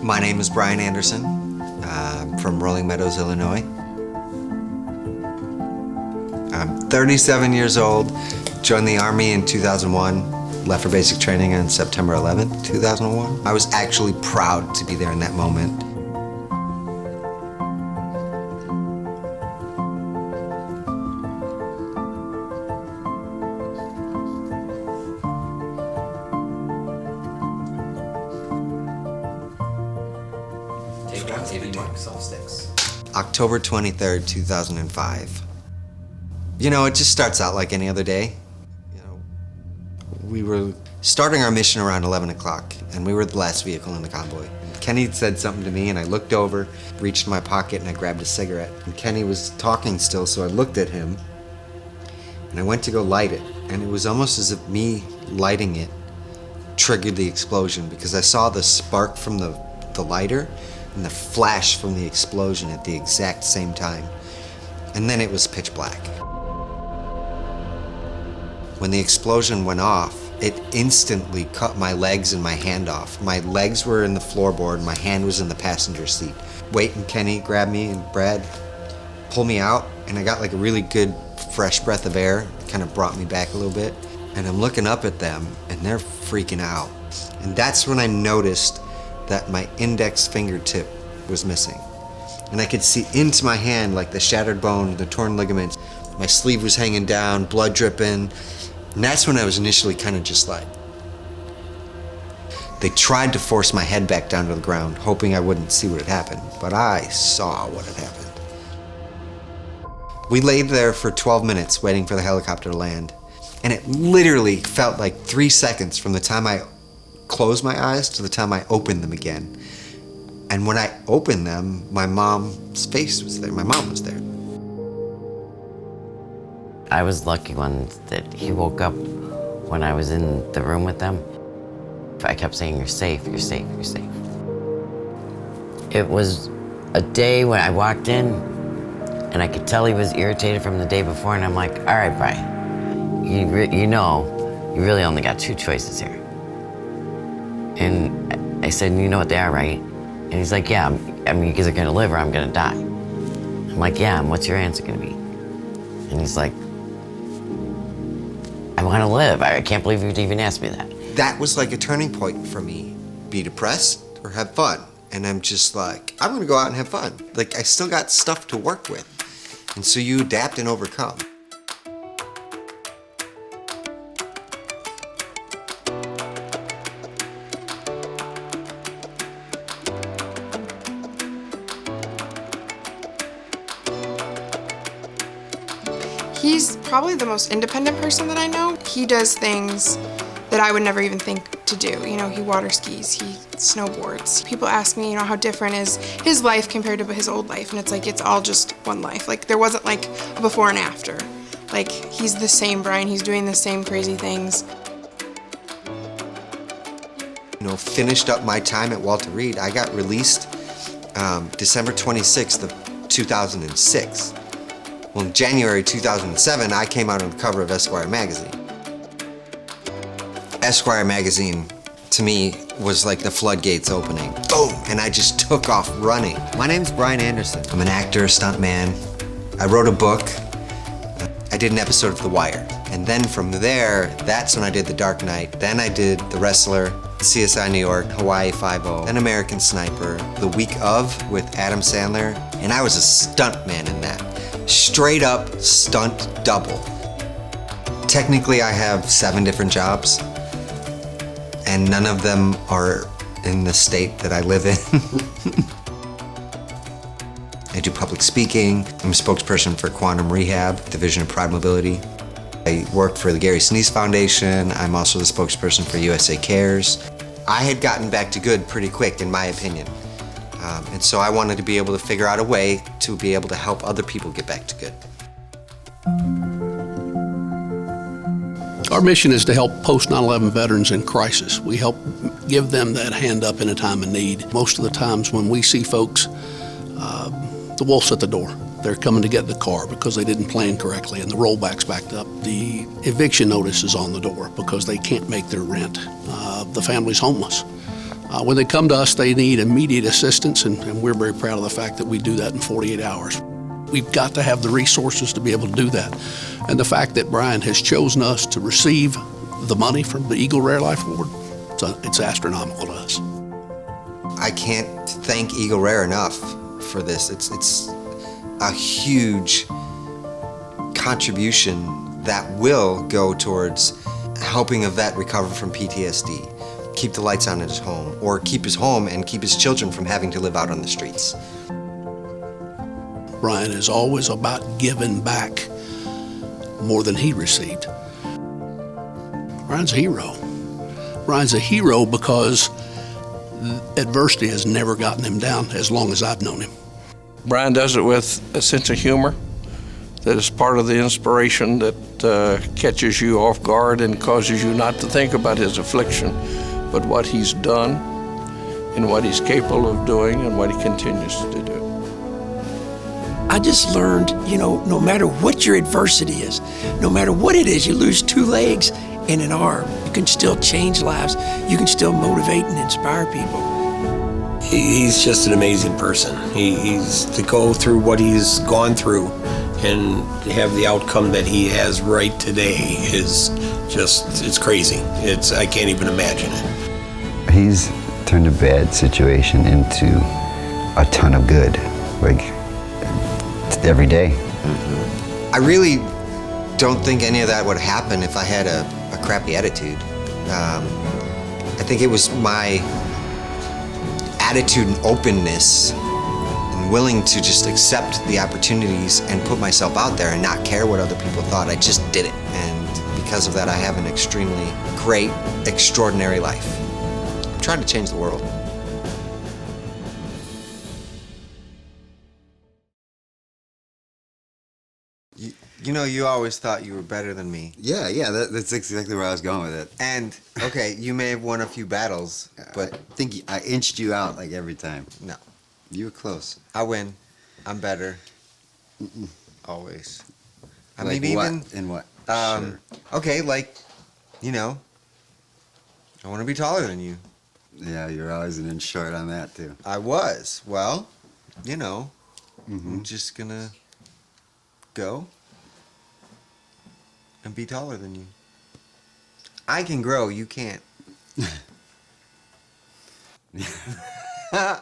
My name is Bryan Anderson. I'm from Rolling Meadows, Illinois. I'm 37 years old, joined the Army in 2001, left for basic training on September 11th, 2001. I was actually proud to be there in that moment. October 23rd, 2005. You know, it just starts out like any other day. You know, we were starting our mission around 11 o'clock, and we were the last vehicle in the convoy. Kenny said something to me, and I looked over, reached in my pocket, and I grabbed a cigarette. And Kenny was talking still, so I looked at him, and I went to go light it. And it was almost as if me lighting it triggered the explosion, because I saw the spark from the lighter and the flash from the explosion at the exact same time. And then it was pitch black. When the explosion went off, it instantly cut my legs and my hand off. My legs were in the floorboard, my hand was in the passenger seat. Wade and Kenny grabbed me, and Brad pulled me out, and I got like a really good fresh breath of air. It kind of brought me back a little bit. And I'm looking up at them, and they're freaking out. And that's when I noticed that my index fingertip was missing. And I could see into my hand, like the shattered bone, the torn ligaments. My sleeve was hanging down, blood dripping. And that's when I was initially kind of just like, they tried to force my head back down to the ground, hoping I wouldn't see what had happened, but I saw what had happened. We laid there for 12 minutes waiting for the helicopter to land. And it literally felt like 3 seconds from the time I closed my eyes to the time I opened them again. And when I opened them, my mom's face was there. My mom was there. I was lucky one that he woke up when I was in the room with them. I kept saying, "You're safe, you're safe, you're safe." It was a day when I walked in and I could tell he was irritated from the day before, and I'm like, "All right, Bryan, you know, you really only got 2 choices here." And I said, "You know what they are, right?" And he's like, "Yeah, I mean, you guys are gonna live or I'm gonna die." I'm like, "Yeah, and what's your answer gonna be?" And he's like, "I wanna live. I can't believe you'd even ask me that." That was like a turning point for me. Be depressed or have fun. And I'm just like, I'm gonna go out and have fun. Like, I still got stuff to work with. And so you adapt and overcome. He's probably the most independent person that I know. He does things that I would never even think to do. You know, he water skis, he snowboards. People ask me, you know, how different is his life compared to his old life, and it's like, it's all just one life. Like, there wasn't like a before and after. Like, he's the same Bryan, he's doing the same crazy things. You know, finished up my time at Walter Reed. I got released December 26th of 2006. Well, in January 2007, I came out on the cover of Esquire Magazine. Esquire Magazine, to me, was like the floodgates opening. Boom! And I just took off running. My name's Bryan Anderson. I'm an actor, stuntman. I wrote a book. I did an episode of The Wire. And then from there, that's when I did The Dark Knight. Then I did The Wrestler, CSI New York, Hawaii Five-0, then American Sniper, The Week Of with Adam Sandler. And I was a stuntman in that. Straight up stunt double. Technically, I have 7 different jobs, and none of them are in the state that I live in. I do public speaking. I'm a spokesperson for Quantum Rehab, Division of Pride Mobility. I work for the Gary Sinise Foundation. I'm also the spokesperson for USA Cares. I had gotten back to good pretty quick, in my opinion. And so I wanted to be able to figure out a way to be able to help other people get back to good. Our mission is to help post-9/11 veterans in crisis. We help give them that hand up in a time of need. Most of the times when we see folks, the wolf's at the door. They're coming to get the car because they didn't plan correctly and the rollback's backed up. The eviction notice is on the door because they can't make their rent. The family's homeless. When they come to us, they need immediate assistance, and we're very proud of the fact that we do that in 48 hours. We've got to have the resources to be able to do that. And the fact that Bryan has chosen us to receive the money from the Eagle Rare Life Award, it's astronomical to us. I can't thank Eagle Rare enough for this. It's a huge contribution that will go towards helping a vet recover from PTSD, keep the lights on in his home, or keep his home and keep his children from having to live out on the streets. Bryan is always about giving back more than he received. Bryan's a hero. Bryan's a hero because adversity has never gotten him down as long as I've known him. Bryan does it with a sense of humor that is part of the inspiration that catches you off guard and causes you not to think about his affliction, but what he's done and what he's capable of doing and what he continues to do. I just learned, no matter what your adversity is, no matter what it is, you lose 2 legs and an arm, you can still change lives, you can still motivate and inspire people. He's just an amazing person. He's to go through what he's gone through and have the outcome that he has right today is just, it's crazy. I can't even imagine it. He's turned a bad situation into a ton of good, like every day. I really don't think any of that would happen if I had a crappy attitude. I think it was my attitude and openness and willing to just accept the opportunities and put myself out there and not care what other people thought. I just did it. And because of that, I have an extremely great, extraordinary life. I'm trying to change the world. You always thought you were better than me. Yeah, that's exactly where I was going with it. And, okay, you may have won a few battles, but... I think I inched you out like every time. No. You were close. I win. I'm better. Always. I Like mean, what? even... In what? Sure. Okay, like, I want to be taller than you. Yeah, you're always an inch short on that, too. I was. Well, I'm just gonna go and be taller than you. I can grow, you can't. No.